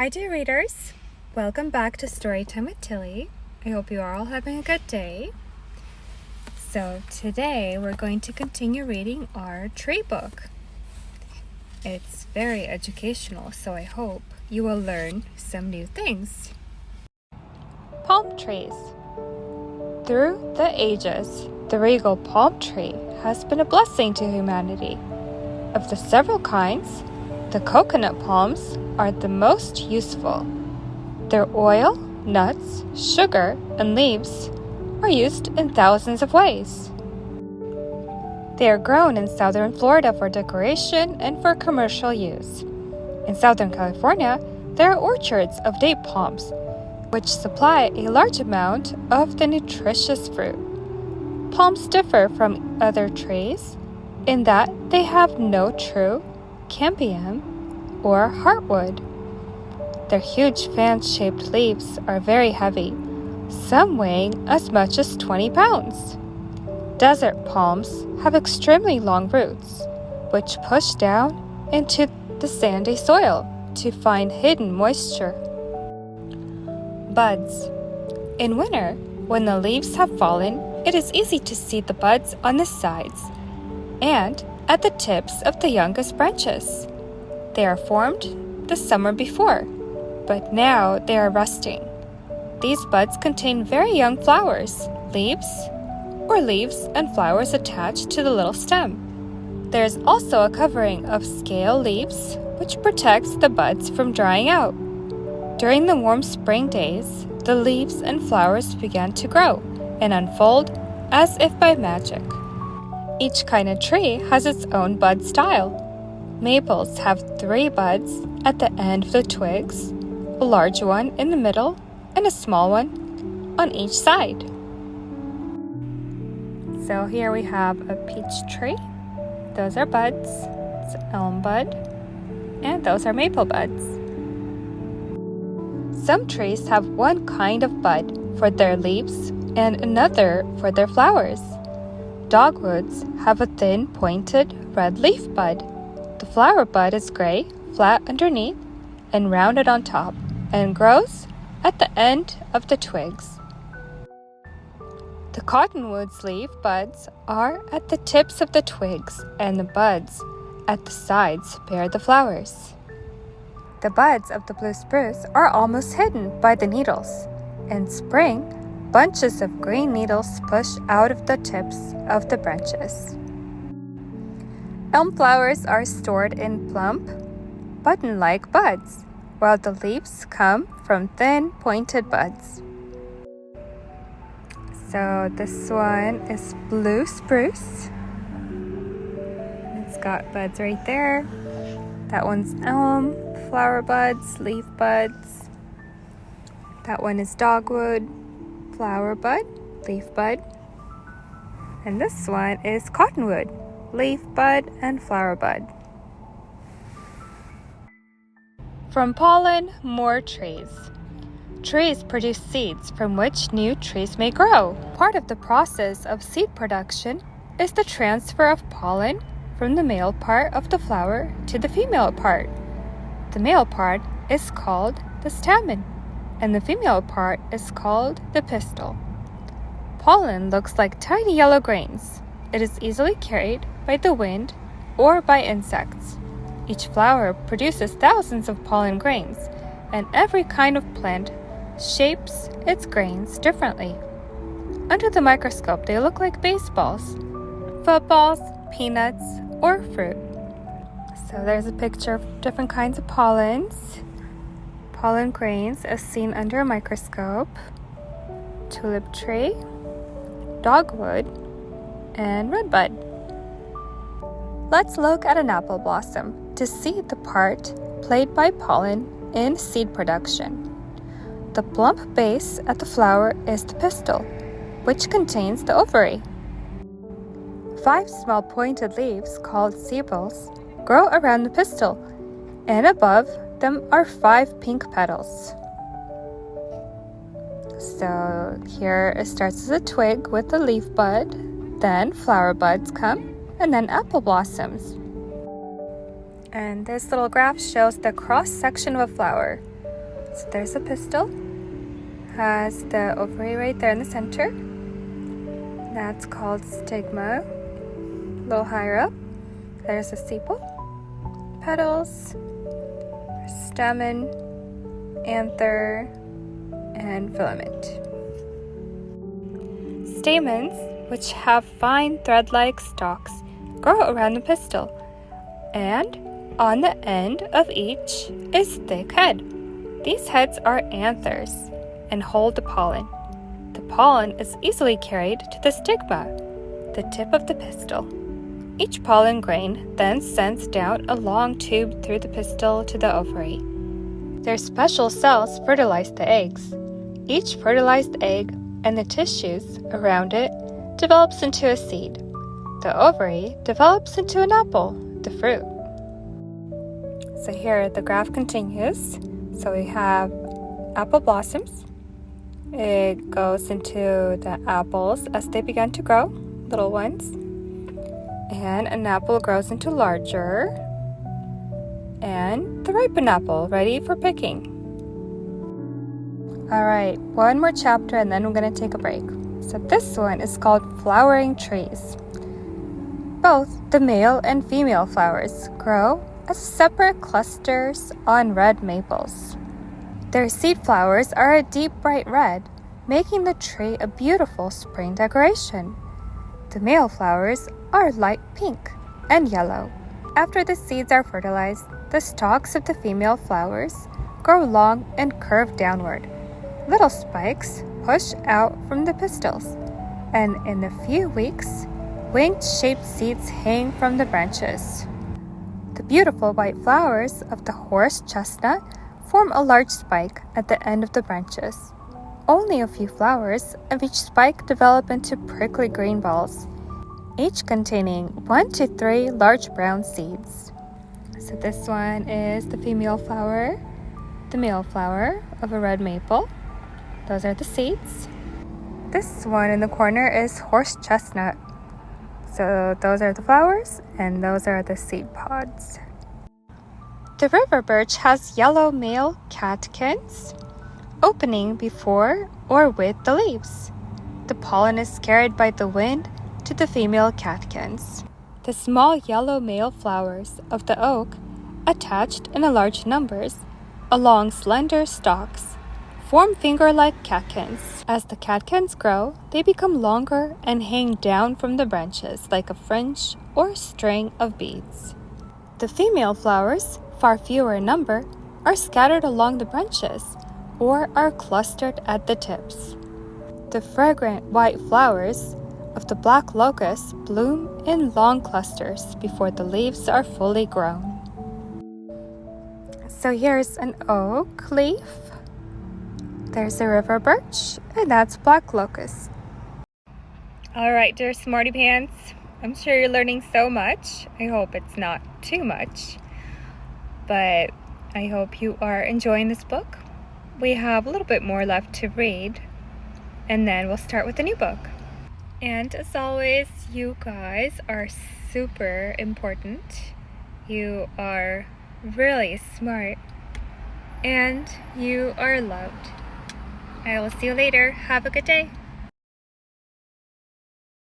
Hi dear readers, welcome back to Storytime with Tilly. I hope you are all having a good day. So today we're going to continue reading our tree book. It's very educational, so I hope you will learn some new things. Palm trees. Through the ages, the regal palm tree has been a blessing to humanity. Of the several kinds, the coconut palms are the most useful. Their oil, nuts, sugar, and leaves are used in thousands of ways. They are grown in southern Florida for decoration and for commercial use. In Southern California, there are orchards of date palms, which supply a large amount of the nutritious fruit. Palms differ from other trees in that they have no true cambium or heartwood. Their huge fan-shaped leaves are very heavy, some weighing as much as 20 pounds. Desert palms have extremely long roots, which push down into the sandy soil to find hidden moisture. Buds. In winter, when the leaves have fallen, it is easy to see the buds on the sides and at the tips of the youngest branches. They are formed the summer before, but now they are rusting. These buds contain very young flowers, leaves and flowers attached to the little stem. There is also a covering of scale leaves which protects the buds from drying out. During the warm spring days, the leaves and flowers began to grow and unfold as if by magic. Each kind of tree has its own bud style. Maples have 3 buds at the end of the twigs, a large one in the middle, and a small one on each side. So here we have a peach tree. Those are buds. It's an elm bud. And those are maple buds. Some trees have one kind of bud for their leaves and another for their flowers. Dogwoods have a thin, pointed, red leaf bud. The flower bud is gray, flat underneath, and rounded on top, and grows at the end of the twigs. The cottonwood's leaf buds are at the tips of the twigs, and the buds at the sides bear the flowers. The buds of the blue spruce are almost hidden by the needles. In spring, bunches of green needles push out of the tips of the branches. Elm flowers are stored in plump, button-like buds, while the leaves come from thin, pointed buds. So this one is blue spruce. It's got buds right there. That one's elm, flower buds, leaf buds. That one is dogwood, flower bud, leaf bud. And this one is cottonwood, leaf bud, and flower bud. From pollen, more trees. Trees produce seeds from which new trees may grow. Part of the process of seed production is the transfer of pollen from the male part of the flower to the female part. The male part is called the stamen, and the female part is called the pistil. Pollen looks like tiny yellow grains. It is easily carried by the wind or by insects. Each flower produces thousands of pollen grains, and every kind of plant shapes its grains differently. Under the microscope, they look like baseballs, footballs, peanuts, or fruit. So there's a picture of different kinds of pollens. Pollen grains as seen under a microscope. Tulip tree, dogwood, and redbud. Let's look at an apple blossom to see the part played by pollen in seed production. The plump base at the flower is the pistil, which contains the ovary. 5 small pointed leaves called sepals grow around the pistil, and above them are 5 pink petals. So here it starts as a twig with a leaf bud, then flower buds come, and then apple blossoms. And this little graph shows the cross section of a flower. So there's a pistil. Has the ovary right there in the center. That's called stigma. A little higher up, there's a sepal, petals, stamen, anther, and filament. Stamens, which have fine thread-like stalks, grow around the pistil, and on the end of each is thick head. These heads are anthers and hold the pollen. The pollen is easily carried to the stigma, the tip of the pistil. Each pollen grain then sends down a long tube through the pistil to the ovary. Their special cells fertilize the eggs. Each fertilized egg and the tissues around it develops into a seed. The ovary develops into an apple, the fruit. So here the graph continues. So we have apple blossoms. It goes into the apples as they begin to grow, little ones. And an apple grows into larger. And the ripened apple, ready for picking. Alright, one more chapter and then we're going to take a break. So this one is called Flowering Trees. Both the male and female flowers grow as separate clusters on red maples. Their seed flowers are a deep bright red, making the tree a beautiful spring decoration. The male flowers are light pink and yellow. After the seeds are fertilized, the stalks of the female flowers grow long and curve downward. Little spikes push out from the pistils, and in a few weeks, wing-shaped seeds hang from the branches. The beautiful white flowers of the horse chestnut form a large spike at the end of the branches. Only a few flowers of each spike develop into prickly green balls, each containing 1 to 3 large brown seeds. So this one is the female flower, the male flower of a red maple. Those are the seeds. This one in the corner is horse chestnut. So those are the flowers and those are the seed pods. The river birch has yellow male catkins opening before or with the leaves. The pollen is carried by the wind to the female catkins. The small yellow male flowers of the oak, attached in large numbers along slender stalks, form finger-like catkins. As the catkins grow, they become longer and hang down from the branches like a fringe or string of beads. The female flowers, far fewer in number, are scattered along the branches or are clustered at the tips. The fragrant white flowers of the black locust bloom in long clusters before the leaves are fully grown. So here's an oak leaf. There's a river birch, and that's black locust. All right, dear Smarty Pants, I'm sure you're learning so much. I hope it's not too much, but I hope you are enjoying this book. We have a little bit more left to read, and then we'll start with the new book. And as always, you guys are super important. You are really smart, and you are loved. I will see you later. Have a good day.